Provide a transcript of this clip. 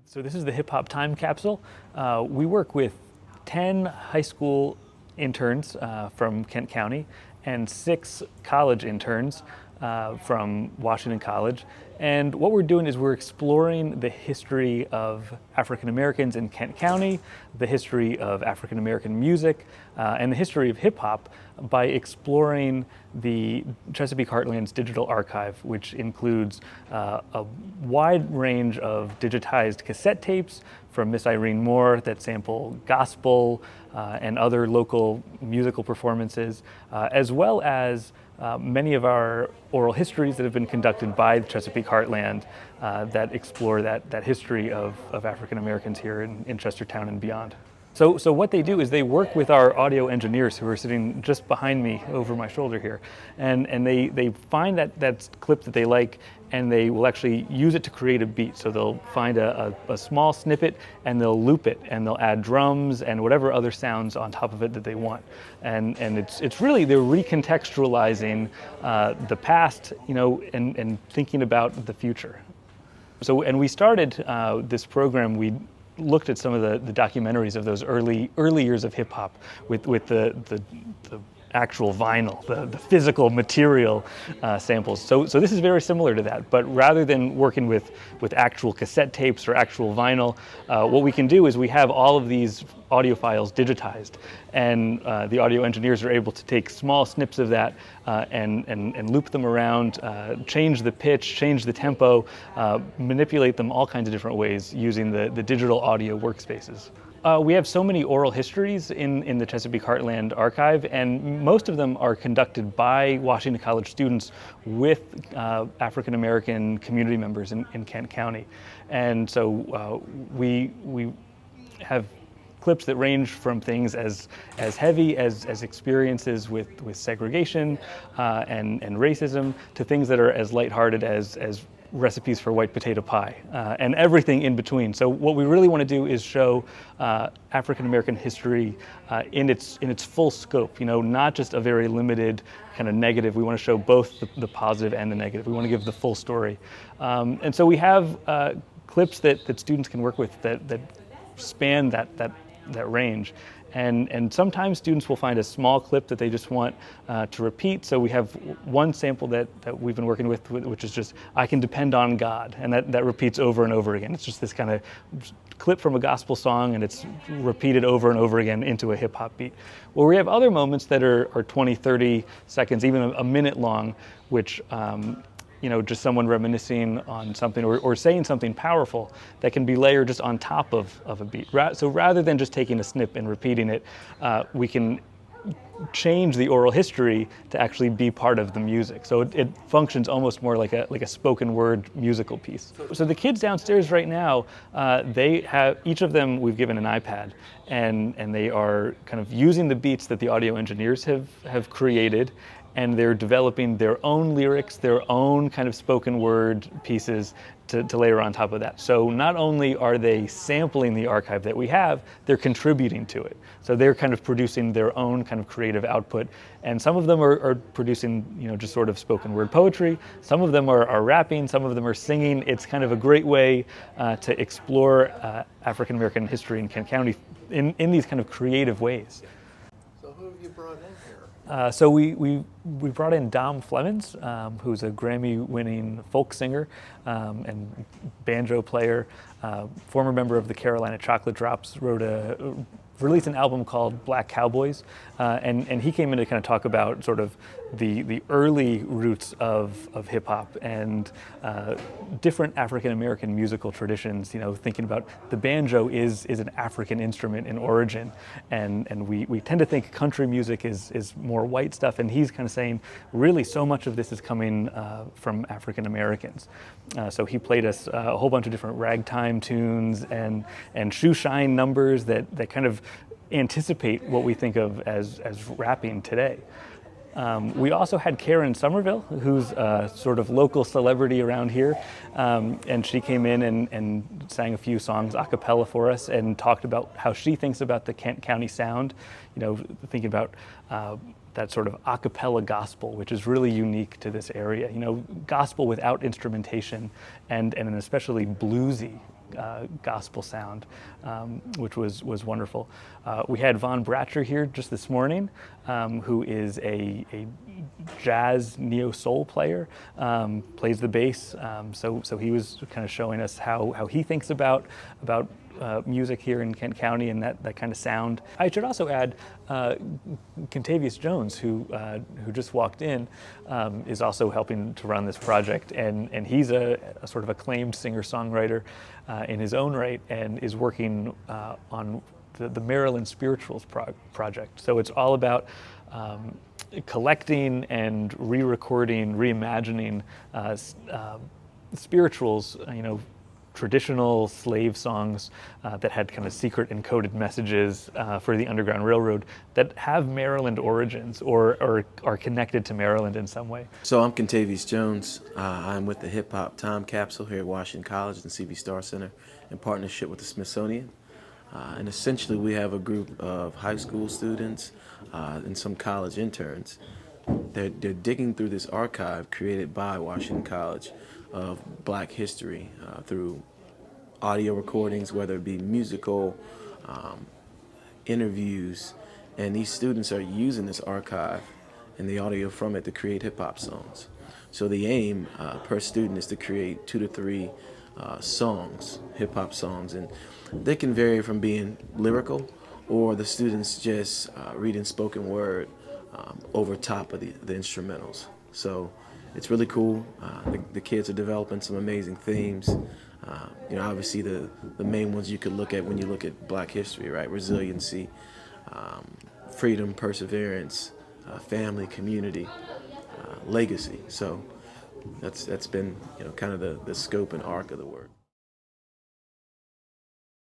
So this is the hip hop time capsule. We work with 10 high school interns from Kent County and 6 college interns from Washington College. And what we're doing is we're exploring the history of African Americans in Kent County, the history of African American music, and the history of hip hop by exploring the Chesapeake Heartland's digital archive, which includes a wide range of digitized cassette tapes from Miss Irene Moore that sample gospel and other local musical performances, as well as many of our oral histories that have been conducted by the Chesapeake Heartland that explore that history of African Americans here in Chestertown and beyond. So what they do is they work with our audio engineers who are sitting just behind me over my shoulder here, and they find that clip that they like, and they will actually use it to create a beat. So they'll find a small snippet and they'll loop it, and they'll add drums and whatever other sounds on top of it that they want. And it's really, they're recontextualizing the past, and thinking about the future. So, and we started this program, we looked at some of the documentaries of those early years of hip hop with the actual vinyl, the physical material samples. So this is very similar to that, but rather than working with actual cassette tapes or actual vinyl, what we can do is we have all of these audio files digitized, and the audio engineers are able to take small snips of that and loop them around, change the pitch, change the tempo, manipulate them all kinds of different ways using the digital audio workspaces. We have so many oral histories in the Chesapeake Heartland archive, and most of them are conducted by Washington College students with African American community members in Kent County. And so we have clips that range from things as heavy as experiences with segregation and racism, to things that are as lighthearted as recipes for white potato pie, and everything in between. So what we really want to do is show African American history in its full scope, not just a very limited kind of negative. We want to show both the positive and the negative. We want to give the full story. And so we have clips that students can work with that span that range. And sometimes students will find a small clip that they just want to repeat. So we have one sample that we've been working with, which is just, "I can depend on God," and that repeats over and over again. It's just this kind of clip from a gospel song, and it's repeated over and over again into a hip hop beat. Well, we have other moments that are 20, 30 seconds, even a minute long, which just someone reminiscing on something or saying something powerful that can be layered just on top of a beat. So rather than just taking a snip and repeating it, we can change the oral history to actually be part of the music. So it functions almost more like a spoken word musical piece. So the kids downstairs right now, they have, each of them, we've given an iPad, and they are kind of using the beats that the audio engineers have created, and they're developing their own lyrics, their own kind of spoken word pieces to layer on top of that. So not only are they sampling the archive that we have, they're contributing to it. So they're kind of producing their own kind of creative output. And some of them are producing, just sort of spoken word poetry. Some of them are rapping, some of them are singing. It's kind of a great way to explore African American history in Kent County in these kind of creative ways. So who have you brought in here? So we brought in Dom Flemons, who's a Grammy-winning folk singer and banjo player, former member of the Carolina Chocolate Drops, released an album called Black Cowboys, and he came in to kind of talk about sort of the early roots of hip hop and different African American musical traditions. Thinking about the banjo is an African instrument in origin, and we tend to think country music is more white stuff, and he's kind of saying really so much of this is coming from African Americans. So he played us a whole bunch of different ragtime tunes and shoe shine numbers that kind of anticipate what we think of as rapping today. We also had Karen Sommerville, who's a sort of local celebrity around here, and she came in and sang a few songs a cappella for us and talked about how she thinks about the Kent County sound, thinking about that sort of a cappella gospel, which is really unique to this area. Gospel without instrumentation and an especially bluesy gospel sound, which was wonderful. We had Von Bratcher here just this morning, who is a jazz neo-soul player, plays the bass. So he was kind of showing us how he thinks about music here in Kent County and that kind of sound. I should also add Kentavius Jones, who just walked in, is also helping to run this project, and he's a sort of acclaimed singer-songwriter in his own right, and is working on the Maryland Spirituals project. So it's all about collecting and re-recording, reimagining spirituals, traditional slave songs that had kind of secret encoded messages for the Underground Railroad that have Maryland origins or are connected to Maryland in some way. So I'm Kentavius Jones. I'm with the Hip Hop Time Capsule here at Washington College and CV Star Center in partnership with the Smithsonian. And essentially we have a group of high school students and some college interns. They're digging through this archive created by Washington College of Black history through audio recordings, whether it be musical, interviews, and these students are using this archive and the audio from it to create hip-hop songs. So the aim per student is to create 2 to 3 songs, hip-hop songs, and they can vary from being lyrical or the students just reading spoken word over top of the instrumentals. So it's really cool. The kids are developing some amazing themes. Obviously the main ones you could look at when you look at Black history, right? Resiliency, freedom, perseverance, family, community, legacy. So that's been kind of the scope and arc of the work.